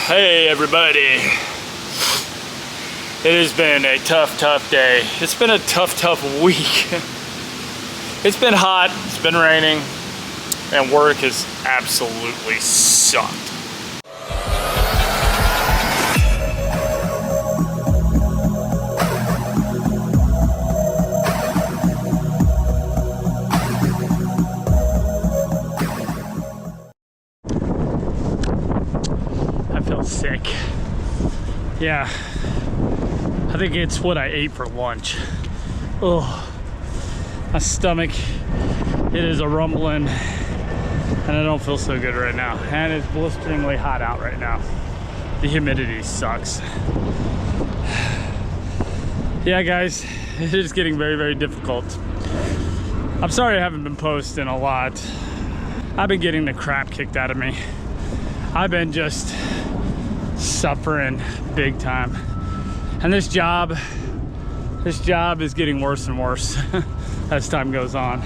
Hey everybody. It has been a tough day. It's been a tough week. It's been hot, it's been raining, and work has absolutely sucked. I feel sick. Yeah, I think it's what I ate for lunch. Oh, my stomach, it is a rumbling, and I don't feel so good right now. And it's blisteringly hot out right now. The humidity sucks. Yeah, guys, it is getting very difficult. I'm sorry I haven't been posting a lot. I've been getting the crap kicked out of me. I've been just suffering big time. And this job is getting worse and worse as time goes on.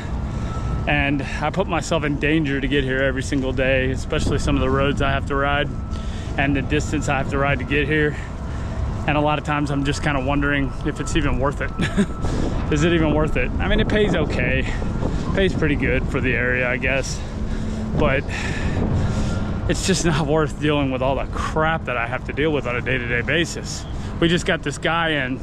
And I put myself in danger to get here every single day, especially some of the roads I have to ride and the distance I have to ride to get here. And a lot of times I'm just kind of wondering if it's even worth it. Is it even worth it? I mean, it pays okay. It pays pretty good for the area, I guess. But it's just not worth dealing with all the crap that I have to deal with on a day-to-day basis. We just got this guy in.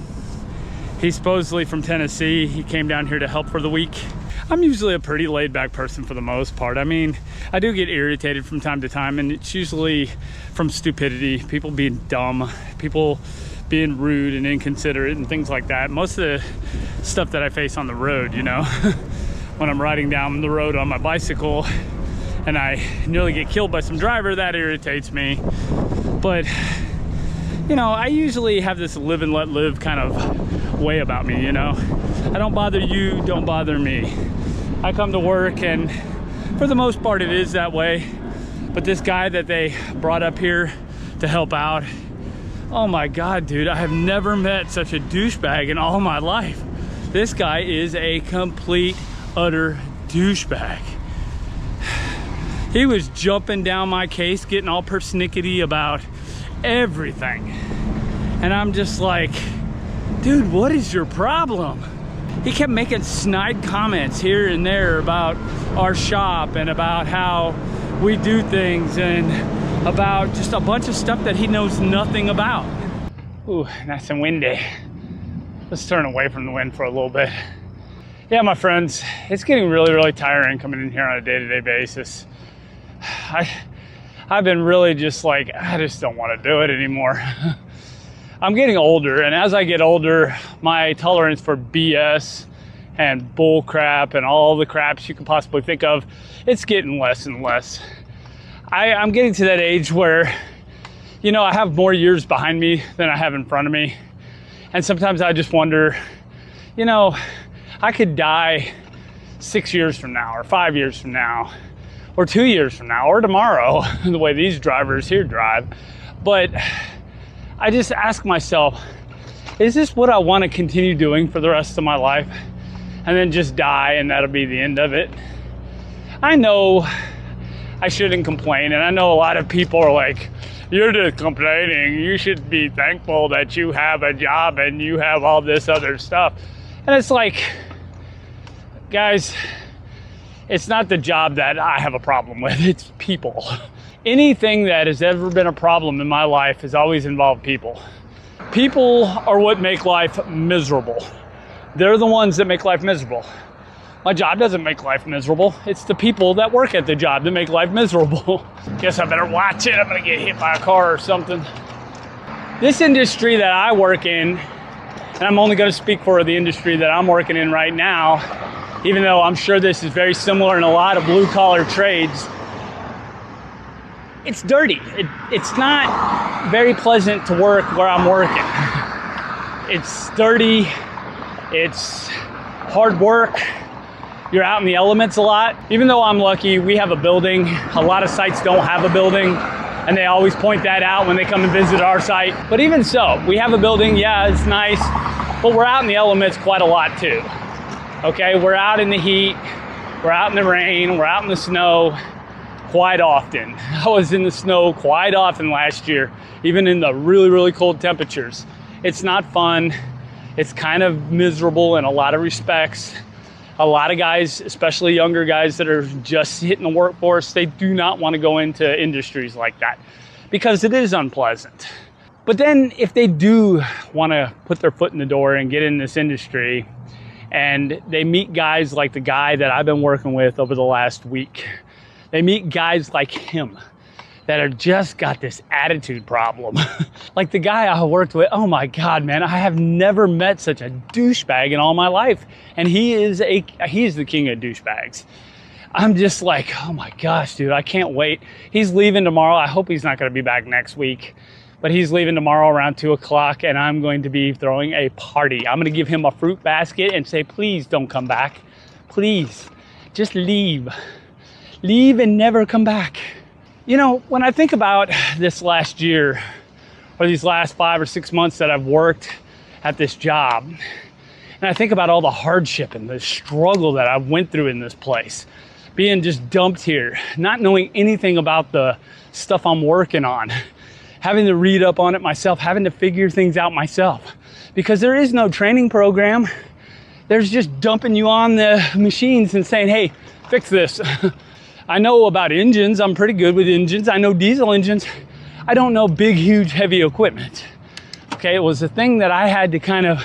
He's supposedly from Tennessee. He came down here to help for the week. I'm usually a pretty laid-back person for the most part. I mean, I do get irritated from time to time, and it's usually from stupidity, people being dumb, people being rude and inconsiderate and things like that. Most of the stuff that I face on the road, you know, when I'm riding down the road on my bicycle and I nearly get killed by some driver, that irritates me. But, you know, I usually have this live and let live kind of way about me, you know. I don't bother you, don't bother me. I come to work, and for the most part it is that way. But this guy that they brought up here to help out, oh my God, dude, I have never met such a douchebag in all my life. This guy is a complete, utter douchebag. He was jumping down my case, getting all persnickety about everything. And I'm just like, dude, what is your problem? He kept making snide comments here and there about our shop and about how we do things and about just a bunch of stuff that he knows nothing about. Ooh, nice and windy. Let's turn away from the wind for a little bit. Yeah, my friends, it's getting really tiring coming in here on a day-to-day basis. I've been really just like, I just don't want to do it anymore. I'm getting older, and as I get older, my tolerance for BS and bull crap and all the craps you can possibly think of, it's getting less and less. I'm getting to that age where, you know, I have more years behind me than I have in front of me. And sometimes I just wonder, you know, I could die 6 years from now or 5 years from now, or 2 years from now, or tomorrow, the way these drivers here drive. But I just ask myself, is this what I want to continue doing for the rest of my life? And then just die and that'll be the end of it? I know I shouldn't complain, and I know a lot of people are like, you're just complaining. You should be thankful that you have a job and you have all this other stuff. And it's like, guys, it's not the job that I have a problem with, it's people. Anything that has ever been a problem in my life has always involved people. People are what make life miserable. They're the ones that make life miserable. My job doesn't make life miserable. It's the people that work at the job that make life miserable. Guess I better watch it. I'm gonna get hit by a car or something. This industry that I work in, and I'm only gonna speak for the industry that I'm working in right now, even though I'm sure this is very similar in a lot of blue collar trades, it's dirty. It's not very pleasant to work where I'm working. It's dirty, it's hard work. You're out in the elements a lot. Even though I'm lucky, we have a building. A lot of sites don't have a building, and they always point that out when they come and visit our site. But even so, we have a building, yeah, it's nice, but we're out in the elements quite a lot too. Okay, we're out in the heat, we're out in the rain, we're out in the snow quite often. I was in the snow quite often last year, even in the really, really cold temperatures. It's not fun. It's kind of miserable in a lot of respects. A lot of guys, especially younger guys that are just hitting the workforce, they do not want to go into industries like that because it is unpleasant. But then if they do want to put their foot in the door and get in this industry, and they meet guys like the guy that I've been working with over the last week, they meet guys like him that are just got this attitude problem. Like the guy I worked with, oh my God, man, I have never met such a douchebag in all my life. And he's the king of douchebags. I'm just like, oh my gosh, dude, I can't wait. He's leaving tomorrow. I hope he's not gonna be back next week, but he's leaving tomorrow around 2 o'clock and I'm going to be throwing a party. I'm gonna give him a fruit basket and say, please don't come back. Please, just leave. Leave and never come back. You know, when I think about this last year or these last 5 or 6 months that I've worked at this job, and I think about all the hardship and the struggle that I went through in this place, being just dumped here, not knowing anything about the stuff I'm working on, having to read up on it myself, having to figure things out myself, because there is no training program. There's just dumping you on the machines and saying, hey, fix this. I know about engines. I'm pretty good with engines. I know diesel engines. I don't know big, huge, heavy equipment. Okay, it was a thing that I had to kind of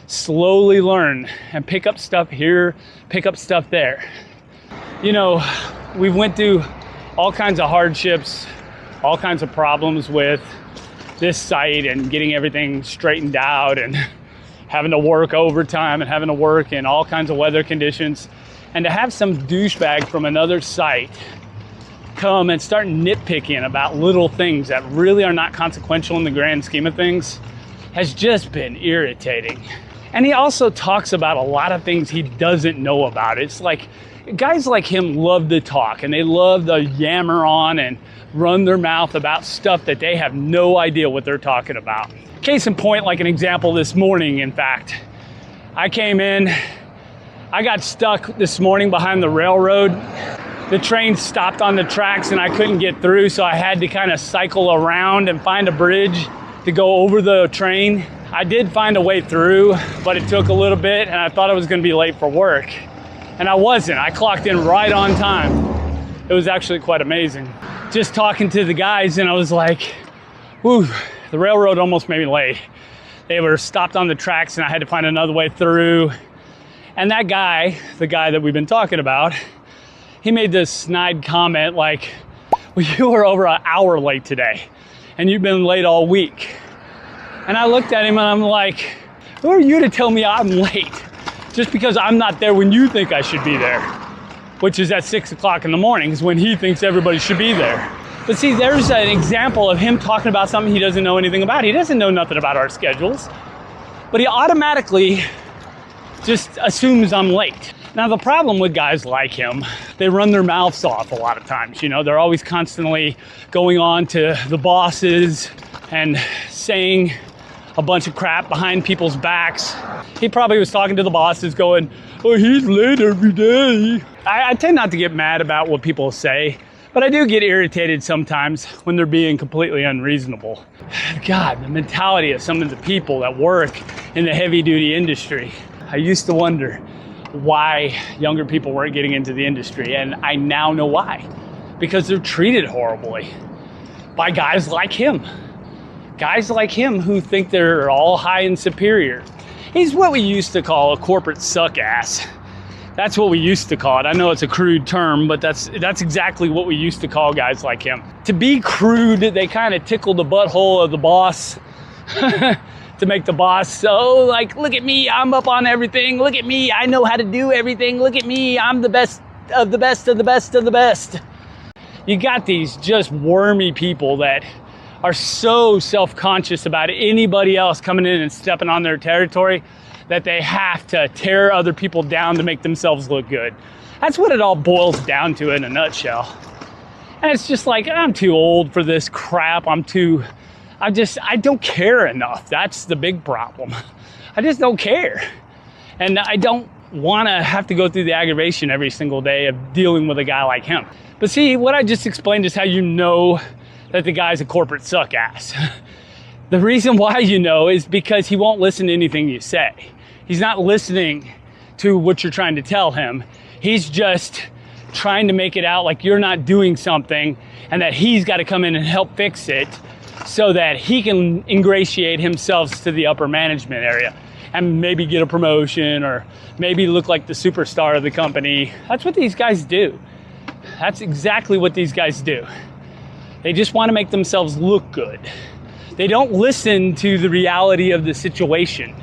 slowly learn and pick up stuff here, pick up stuff there. You know, we went through all kinds of hardships, all kinds of problems with this site and getting everything straightened out and having to work overtime and having to work in all kinds of weather conditions. And to have some douchebag from another site come and start nitpicking about little things that really are not consequential in the grand scheme of things has just been irritating. And he also talks about a lot of things he doesn't know about. It's like guys like him love to talk and they love to yammer on and run their mouth about stuff that they have no idea what they're talking about. Case in point, like an example this morning, in fact, I came in, I got stuck this morning behind the railroad. The train stopped on the tracks and I couldn't get through, so I had to kind of cycle around and find a bridge to go over the train. I did find a way through, but it took a little bit and I thought I was gonna be late for work. And I wasn't. I clocked in right on time. It was actually quite amazing. Just talking to the guys and I was like, whew, the railroad almost made me late. They were stopped on the tracks and I had to find another way through. And that guy, the guy that we've been talking about, he made this snide comment like, well, you were over an hour late today and you've been late all week. And I looked at him and I'm like, who are you to tell me I'm late? Just because I'm not there when you think I should be there, which is at 6 o'clock in the morning is when he thinks everybody should be there. But see, there's an example of him talking about something he doesn't know anything about. He doesn't know nothing about our schedules, but he automatically just assumes I'm late. Now, the problem with guys like him, they run their mouths off a lot of times. You know, they're always constantly going on to the bosses and saying a bunch of crap behind people's backs. He probably was talking to the bosses going, oh, he's late every day. I tend not to get mad about what people say, but I do get irritated sometimes when they're being completely unreasonable. God, the mentality of some of the people that work in the heavy duty industry. I used to wonder why younger people weren't getting into the industry, and I now know why. Because they're treated horribly by guys like him. Guys like him who think they're all high and superior. He's what we used to call a corporate suck ass. That's what we used to call it. I know it's a crude term, but that's exactly what we used to call guys like him. To be crude, they kind of tickle the butthole of the boss to make the boss so like, look at me, I'm up on everything. Look at me, I know how to do everything. Look at me, I'm the best of the best of the best of the best. You got these just wormy people that are so self-conscious about anybody else coming in and stepping on their territory that they have to tear other people down to make themselves look good. That's what it all boils down to in a nutshell. And it's just like, I'm too old for this crap. I don't care enough. That's the big problem. I just don't care. And I don't want to have to go through the aggravation every single day of dealing with a guy like him. But see, what I just explained is how you know that the guy's a corporate suck ass. The reason why you know is because he won't listen to anything you say. He's not listening to what you're trying to tell him. He's just trying to make it out like you're not doing something and that he's got to come in and help fix it so that he can ingratiate himself to the upper management area and maybe get a promotion or maybe look like the superstar of the company. That's what these guys do. That's exactly what these guys do. They just want to make themselves look good. They don't listen to the reality of the situation.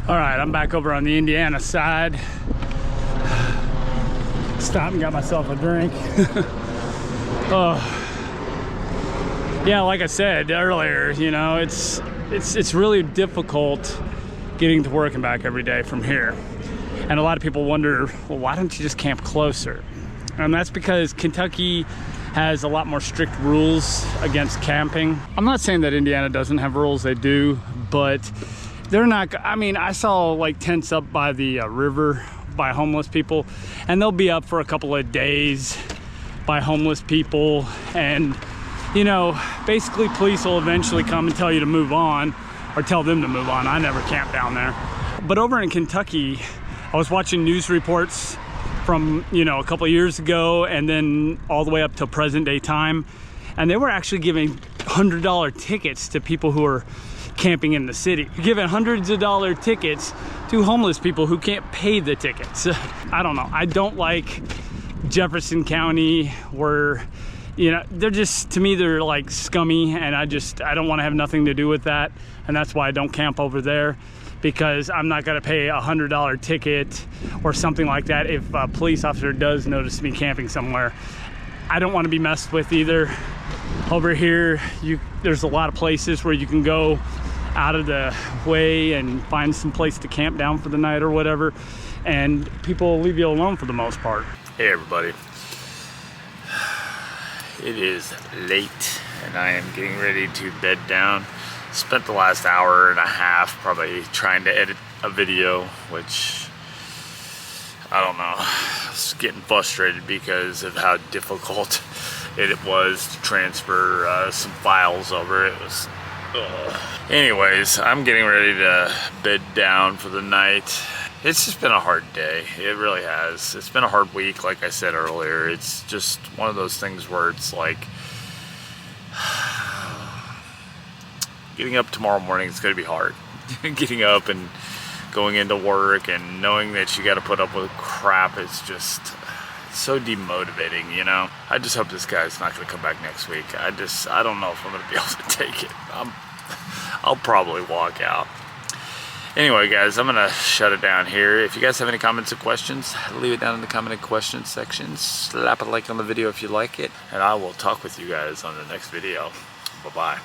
All right, I'm back over on the Indiana side. Stopped and got myself a drink. Yeah, like I said earlier, you know, it's really difficult getting to work and back every day from here. And a lot of people wonder, well, why don't you just camp closer? And that's because Kentucky has a lot more strict rules against camping. I'm not saying that Indiana doesn't have rules, they do, but they're not, I mean, I saw like tents up by the river by homeless people, and they'll be up for a couple of days by homeless people. And, you know, basically police will eventually come and tell you to move on or tell them to move on. I never camped down there. But over in Kentucky, I was watching news reports from, you know, a couple of years ago and then all the way up to present day time. And they were actually giving $100 tickets to people who are camping in the city, giving hundreds of dollar tickets to homeless people who can't pay the tickets. I don't know. I don't like Jefferson County, where, you know, they're just, to me, they're like scummy, and I don't want to have nothing to do with that. And that's why I don't camp over there, because I'm not going to pay $100 ticket or something like that if a police officer does notice me camping somewhere. I don't want to be messed with either. Over here, there's a lot of places where you can go out of the way and find some place to camp down for the night or whatever, and people will leave you alone for the most part. Hey everybody, it is late and I am getting ready to bed down. Spent the last hour and a half probably trying to edit a video, which I don't know, I was getting frustrated because of how difficult it was to transfer some files over. It was anyways, I'm getting ready to bed down for the night. It's just been a hard day. It really has. It's been a hard week, like I said earlier. It's just one of those things where it's like getting up tomorrow morning is going to be hard. Getting up and going into work and knowing that you got to put up with crap, it's just so demotivating, you know. I just hope this guy's not going to come back next week. I don't know if I'm going to be able to take it. I'll probably walk out. Anyway, guys, I'm going to shut it down here. If you guys have any comments or questions, leave it down in the comment and questions section. Slap a like on the video if you like it, and I will talk with you guys on the next video. Bye-bye.